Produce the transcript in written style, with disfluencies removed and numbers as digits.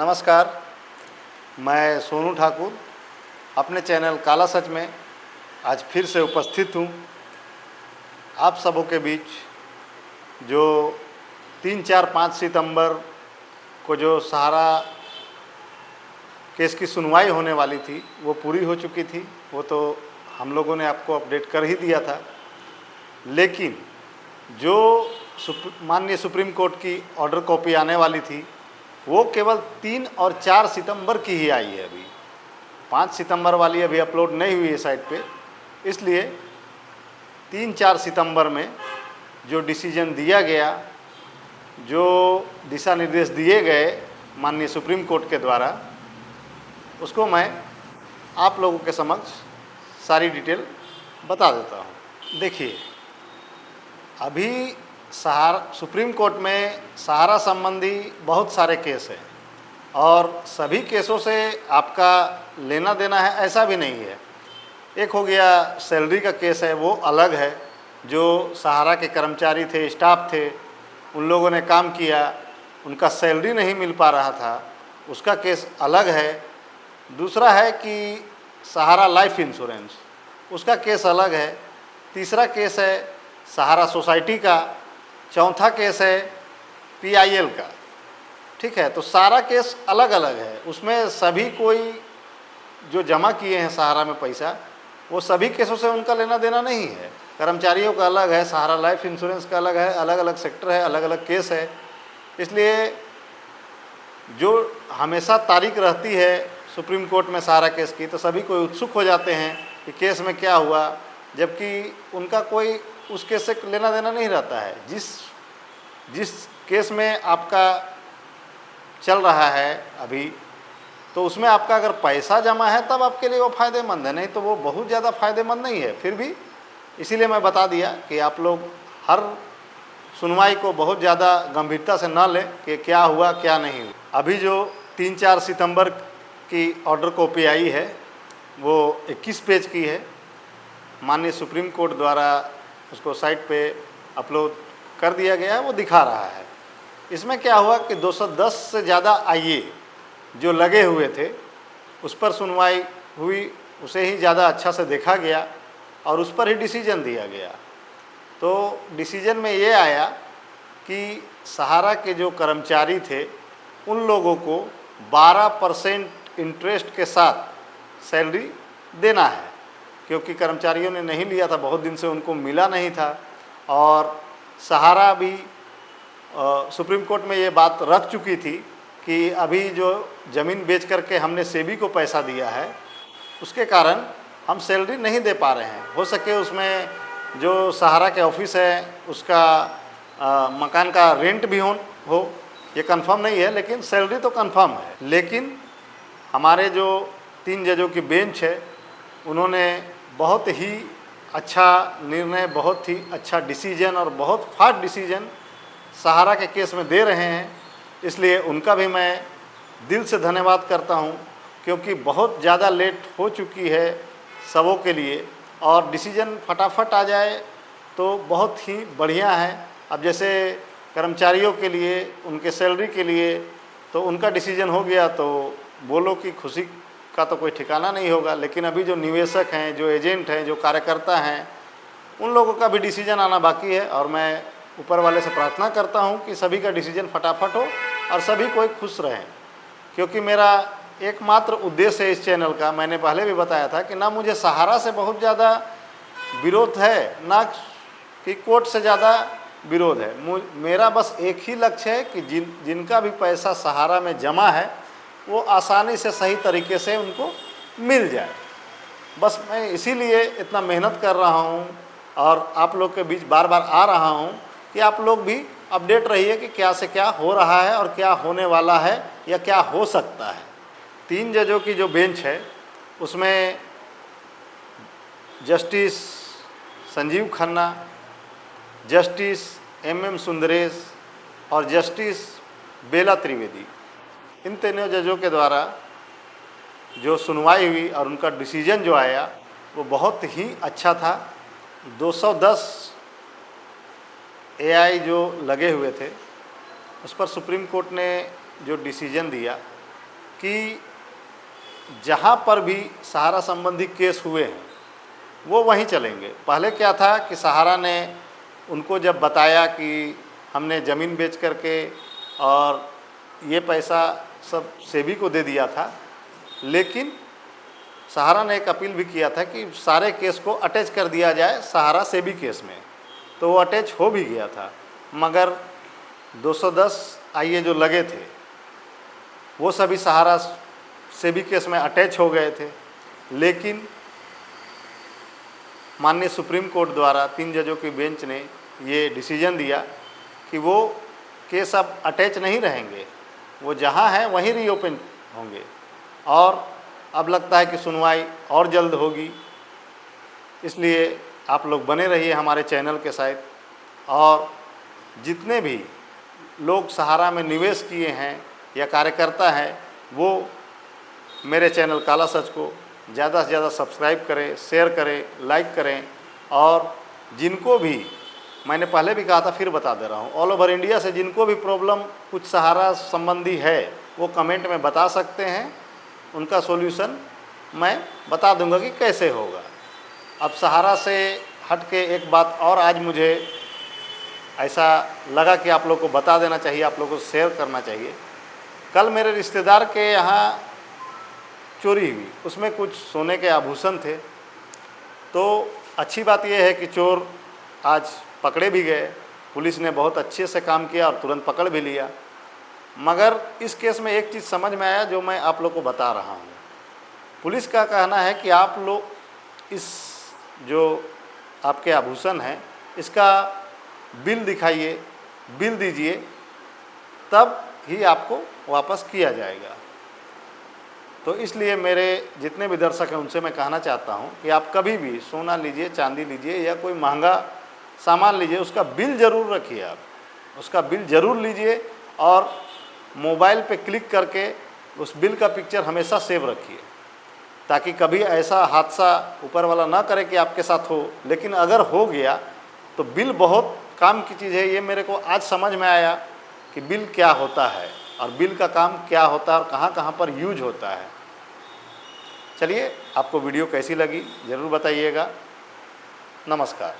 नमस्कार, मैं सोनू ठाकुर अपने चैनल काला सच में आज फिर से उपस्थित हूँ आप सबों के बीच। जो 3, 4, 5 सितंबर को जो सहारा केस की सुनवाई होने वाली थी वो पूरी हो चुकी थी। वो तो हम लोगों ने आपको अपडेट कर ही दिया था, लेकिन जो माननीय सुप्रीम कोर्ट की ऑर्डर कॉपी आने वाली थी वो केवल 3 और 4 सितंबर की ही आई है। अभी 5 सितंबर वाली अभी अपलोड नहीं हुई है साइट पे, इसलिए 3, 4 सितंबर में जो डिसीजन दिया गया, जो दिशा निर्देश दिए गए माननीय सुप्रीम कोर्ट के द्वारा, उसको मैं आप लोगों के समक्ष सारी डिटेल बता देता हूँ। देखिए, अभी सुप्रीम कोर्ट में सहारा संबंधी बहुत सारे केस हैं और सभी केसों से आपका लेना देना है ऐसा भी नहीं है। एक हो गया सैलरी का केस है, वो अलग है। जो सहारा के कर्मचारी थे, स्टाफ थे, उन लोगों ने काम किया, उनका सैलरी नहीं मिल पा रहा था, उसका केस अलग है। दूसरा है कि सहारा लाइफ इंश्योरेंस, उसका केस अलग है। तीसरा केस है सहारा सोसाइटी का। चौथा केस है PIL का। ठीक है, तो सारा केस अलग अलग है। उसमें सभी कोई जो जमा किए हैं सहारा में पैसा, वो सभी केसों से उनका लेना देना नहीं है। कर्मचारियों का अलग है, सहारा लाइफ इंश्योरेंस का अलग है, अलग अलग सेक्टर है, अलग अलग केस है। इसलिए जो हमेशा तारीख रहती है सुप्रीम कोर्ट में सहारा केस की, तो सभी कोई उत्सुक हो जाते हैं कि केस में क्या हुआ, जबकि उनका कोई उस केस से लेना देना नहीं रहता है। जिस केस में आपका चल रहा है अभी, तो उसमें आपका अगर पैसा जमा है तब आपके लिए वो फ़ायदेमंद है, नहीं तो वो बहुत ज़्यादा फ़ायदेमंद नहीं है। फिर भी इसीलिए मैं बता दिया कि आप लोग हर सुनवाई को बहुत ज़्यादा गंभीरता से न लें कि क्या हुआ क्या नहीं हुआ। अभी जो 3, 4 सितंबर की ऑर्डर कॉपी आई है वो 21 पेज की है। माननीय सुप्रीम कोर्ट द्वारा उसको साइट पे अपलोड कर दिया गया है, वो दिखा रहा है। इसमें क्या हुआ कि 210 से ज़्यादा IA जो लगे हुए थे उस पर सुनवाई हुई, उसे ही ज़्यादा अच्छा से देखा गया और उस पर ही डिसीजन दिया गया। तो डिसीजन में ये आया कि सहारा के जो कर्मचारी थे उन लोगों को 12% इंटरेस्ट के साथ सैलरी देना है, क्योंकि कर्मचारियों ने नहीं लिया था, बहुत दिन से उनको मिला नहीं था। और सहारा भी सुप्रीम कोर्ट में ये बात रख चुकी थी कि अभी जो ज़मीन बेच करके हमने सेबी को पैसा दिया है, उसके कारण हम सैलरी नहीं दे पा रहे हैं। हो सके उसमें जो सहारा के ऑफिस है उसका मकान का रेंट भी हो, ये कंफर्म नहीं है, लेकिन सैलरी तो कंफर्म है। लेकिन हमारे जो 3 जजों की बेंच है, उन्होंने बहुत ही अच्छा निर्णय, बहुत ही अच्छा डिसीजन और बहुत फास्ट डिसीजन सहारा के केस में दे रहे हैं। इसलिए उनका भी मैं दिल से धन्यवाद करता हूं, क्योंकि बहुत ज़्यादा लेट हो चुकी है सबों के लिए, और डिसीजन फटाफट आ जाए तो बहुत ही बढ़िया है। अब जैसे कर्मचारियों के लिए, उनके सैलरी के लिए तो उनका डिसीजन हो गया, तो बोलो कि खुशी का तो कोई ठिकाना नहीं होगा। लेकिन अभी जो निवेशक हैं, जो एजेंट हैं, जो कार्यकर्ता हैं, उन लोगों का भी डिसीजन आना बाकी है। और मैं ऊपर वाले से प्रार्थना करता हूं कि सभी का डिसीजन फटाफट हो और सभी कोई खुश रहें, क्योंकि मेरा एकमात्र उद्देश्य है इस चैनल का, मैंने पहले भी बताया था कि ना मुझे सहारा से बहुत ज़्यादा विरोध है, ना कि कोर्ट से ज़्यादा विरोध है। मेरा बस एक ही लक्ष्य है कि जिनका भी पैसा सहारा में जमा है वो आसानी से सही तरीके से उनको मिल जाए। बस मैं इसीलिए इतना मेहनत कर रहा हूँ और आप लोग के बीच बार बार आ रहा हूँ कि आप लोग भी अपडेट रहिए कि क्या से क्या हो रहा है और क्या होने वाला है या क्या हो सकता है। 3 जजों की जो बेंच है उसमें justice Sanjiv Khanna, justice MM Sundaresh और जस्टिस बेला त्रिवेदी, इन तीनों जजों के द्वारा जो सुनवाई हुई और उनका डिसीजन जो आया वो बहुत ही अच्छा था। 210 AI जो लगे हुए थे उस पर सुप्रीम कोर्ट ने जो डिसीजन दिया कि जहाँ पर भी सहारा संबंधी केस हुए हैं वो वहीं चलेंगे। पहले क्या था कि सहारा ने उनको जब बताया कि हमने ज़मीन बेच करके और ये पैसा सब सेबी को दे दिया था, लेकिन सहारा ने एक अपील भी किया था कि सारे केस को अटैच कर दिया जाए सहारा सेबी केस में, तो वो अटैच हो भी गया था। मगर 210 आईए जो लगे थे वो सभी सहारा सेबी केस में अटैच हो गए थे, लेकिन माननीय सुप्रीम कोर्ट द्वारा 3 जजों की बेंच ने ये डिसीजन दिया कि वो केस अब अटैच नहीं रहेंगे, वो जहाँ हैं वहीं रीओपन होंगे। और अब लगता है कि सुनवाई और जल्द होगी। इसलिए आप लोग बने रहिए हमारे चैनल के साथ, और जितने भी लोग सहारा में निवेश किए हैं या कार्यकर्ता हैं वो मेरे चैनल काला सच को ज़्यादा से ज़्यादा सब्सक्राइब करें, शेयर करें, लाइक करें। और जिनको भी, मैंने पहले भी कहा था फिर बता दे रहा हूँ, ऑल ओवर इंडिया से जिनको भी प्रॉब्लम कुछ सहारा संबंधी है वो कमेंट में बता सकते हैं, उनका सॉल्यूशन मैं बता दूंगा कि कैसे होगा। अब सहारा से हट के एक बात और आज मुझे ऐसा लगा कि आप लोग को बता देना चाहिए, आप लोगों को शेयर करना चाहिए। कल मेरे रिश्तेदार के यहाँ चोरी हुई, उसमें कुछ सोने के आभूषण थे। तो अच्छी बात यह है कि चोर आज पकड़े भी गए, पुलिस ने बहुत अच्छे से काम किया और तुरंत पकड़ भी लिया। मगर इस केस में एक चीज़ समझ में आया जो मैं आप लोग को बता रहा हूँ। पुलिस का कहना है कि आप लोग इस जो आपके आभूषण हैं इसका बिल दिखाइए, बिल दीजिए, तब ही आपको वापस किया जाएगा। तो इसलिए मेरे जितने भी दर्शक हैं उनसे मैं कहना चाहता हूं कि आप कभी भी सोना लीजिए, चांदी लीजिए या कोई महंगा सामान लीजिए, उसका बिल ज़रूर रखिए। आप उसका बिल ज़रूर लीजिए और मोबाइल पे क्लिक करके उस बिल का पिक्चर हमेशा सेव रखिए, ताकि कभी ऐसा हादसा ऊपर वाला ना करे कि आपके साथ हो। लेकिन अगर हो गया तो बिल बहुत काम की चीज़ है। ये मेरे को आज समझ में आया कि बिल क्या होता है और बिल का काम क्या होता है और कहाँ कहाँ पर यूज होता है। चलिए, आपको वीडियो कैसी लगी ज़रूर बताइएगा। नमस्कार।